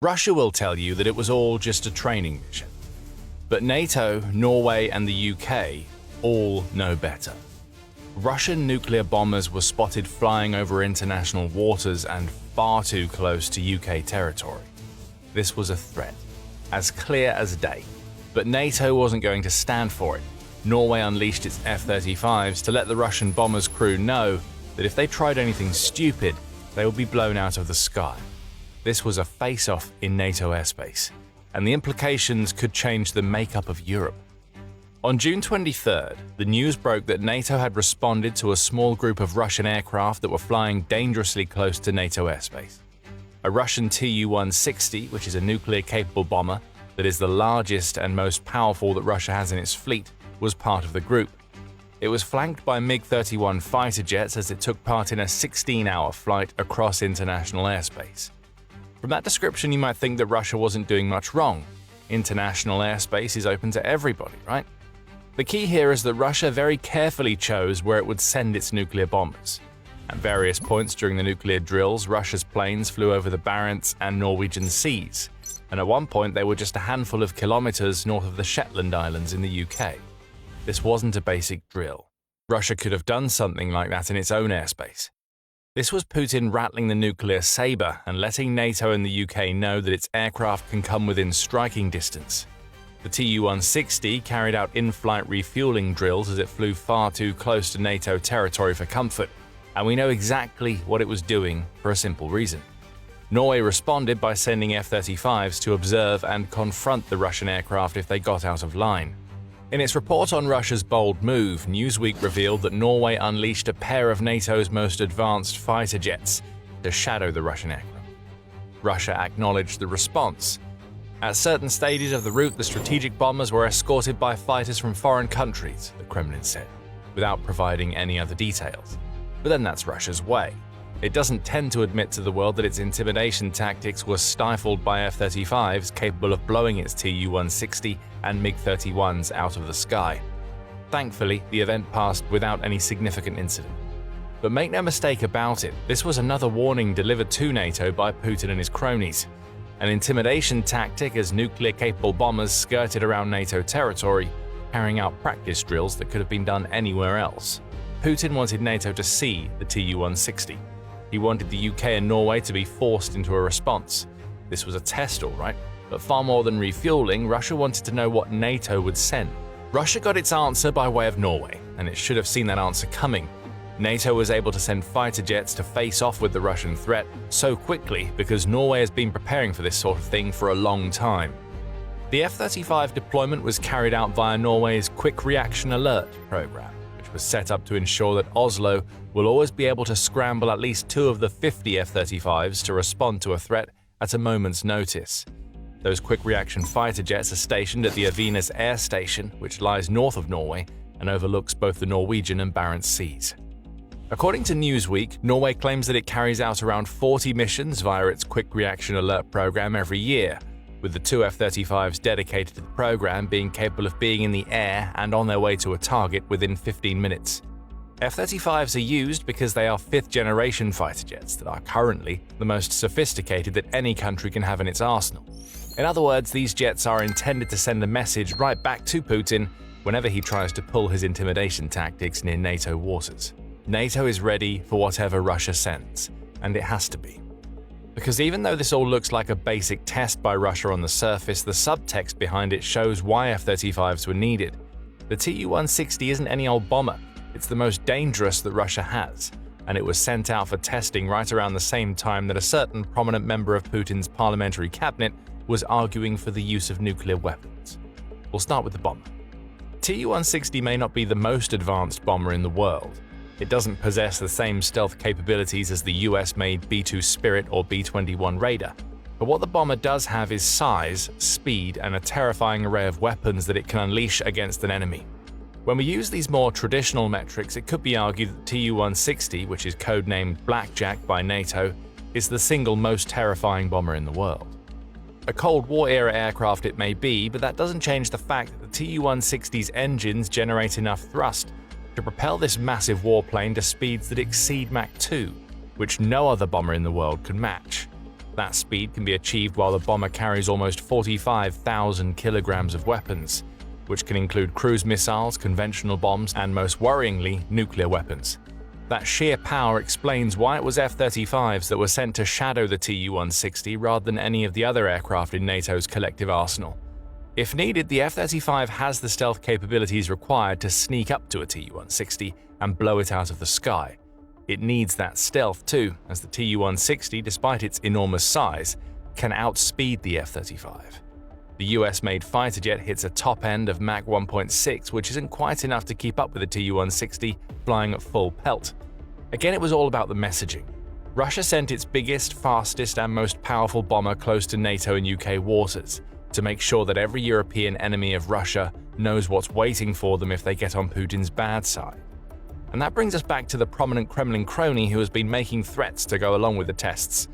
Russia will tell you that it was all just a training mission. But NATO, Norway, and the UK all know better. Russian nuclear bombers were spotted flying over international waters and far too close to UK territory. This was a threat, as clear as day. But NATO wasn't going to stand for it. Norway unleashed its F-35s to let the Russian bomber's crew know that if they tried anything stupid, they would be blown out of the sky. This was a face-off in NATO airspace, and the implications could change the makeup of Europe. On June 23rd, the news broke that NATO had responded to a small group of Russian aircraft that were flying dangerously close to NATO airspace. A Russian Tu-160, which is a nuclear-capable bomber that is the largest and most powerful that Russia has in its fleet, was part of the group. It was flanked by MiG-31 fighter jets as it took part in a 16-hour flight across international airspace. From that description, you might think that Russia wasn't doing much wrong. International airspace is open to everybody, right? The key here is that Russia very carefully chose where it would send its nuclear bombers. At various points during the nuclear drills, Russia's planes flew over the Barents and Norwegian seas, and at one point they were just a handful of kilometers north of the Shetland Islands in the UK. This wasn't a basic drill. Russia could have done something like that in its own airspace. This was Putin rattling the nuclear saber and letting NATO and the UK know that its aircraft can come within striking distance. The Tu-160 carried out in-flight refueling drills as it flew far too close to NATO territory for comfort, and we know exactly what it was doing for a simple reason. Norway responded by sending F-35s to observe and confront the Russian aircraft if they got out of line. In its report on Russia's bold move, Newsweek revealed that Norway unleashed a pair of NATO's most advanced fighter jets to shadow the Russian aircraft. Russia acknowledged the response. At certain stages of the route, the strategic bombers were escorted by fighters from foreign countries, the Kremlin said, without providing any other details. But then that's Russia's way. It doesn't tend to admit to the world that its intimidation tactics were stifled by F-35s capable of blowing its Tu-160 and MiG-31s out of the sky. Thankfully, the event passed without any significant incident. But make no mistake about it, this was another warning delivered to NATO by Putin and his cronies. An intimidation tactic as nuclear-capable bombers skirted around NATO territory, carrying out practice drills that could have been done anywhere else. Putin wanted NATO to see the Tu-160. He wanted the UK and Norway to be forced into a response. This was a test, all right, but far more than refueling, Russia wanted to know what NATO would send. Russia got its answer by way of Norway, and it should have seen that answer coming. NATO was able to send fighter jets to face off with the Russian threat so quickly because Norway has been preparing for this sort of thing for a long time. The F-35 deployment was carried out via Norway's Quick Reaction Alert program, which was set up to ensure that Oslo will always be able to scramble at least 2 of the 50 F-35s to respond to a threat at a moment's notice. Those quick reaction fighter jets are stationed at the Evenes Air Station, which lies north of Norway and overlooks both the Norwegian and Barents Seas. According to Newsweek, Norway claims that it carries out around 40 missions via its Quick Reaction Alert program every year, with the 2 F-35s dedicated to the program being capable of being in the air and on their way to a target within 15 minutes. F-35s are used because they are 5th-generation fighter jets that are currently the most sophisticated that any country can have in its arsenal. In other words, these jets are intended to send a message right back to Putin whenever he tries to pull his intimidation tactics near NATO waters. NATO is ready for whatever Russia sends, and it has to be. Because even though this all looks like a basic test by Russia on the surface, the subtext behind it shows why F-35s were needed. The Tu-160 isn't any old bomber, it's the most dangerous that Russia has, and it was sent out for testing right around the same time that a certain prominent member of Putin's parliamentary cabinet was arguing for the use of nuclear weapons. We'll start with the bomber. Tu-160 may not be the most advanced bomber in the world. It doesn't possess the same stealth capabilities as the US-made B-2 Spirit or B-21 Raider, but what the bomber does have is size, speed, and a terrifying array of weapons that it can unleash against an enemy. When we use these more traditional metrics, it could be argued that Tu-160, which is codenamed Blackjack by NATO, is the single most terrifying bomber in the world. A Cold War-era aircraft it may be, but that doesn't change the fact that the Tu-160's engines generate enough thrust to propel this massive warplane to speeds that exceed Mach 2, which no other bomber in the world could match. That speed can be achieved while the bomber carries almost 45,000 kilograms of weapons, which can include cruise missiles, conventional bombs, and most worryingly, nuclear weapons. That sheer power explains why it was F-35s that were sent to shadow the Tu-160 rather than any of the other aircraft in NATO's collective arsenal. If needed, the F-35 has the stealth capabilities required to sneak up to a Tu-160 and blow it out of the sky. It needs that stealth too, as the Tu-160, despite its enormous size, can outspeed the F-35. The US-made fighter jet hits a top end of Mach 1.6, which isn't quite enough to keep up with the Tu-160 flying at full pelt. Again, it was all about the messaging. Russia sent its biggest, fastest, and most powerful bomber close to NATO and UK waters to make sure that every European enemy of Russia knows what's waiting for them if they get on Putin's bad side. And that brings us back to the prominent Kremlin crony who has been making threats to go along with the tests,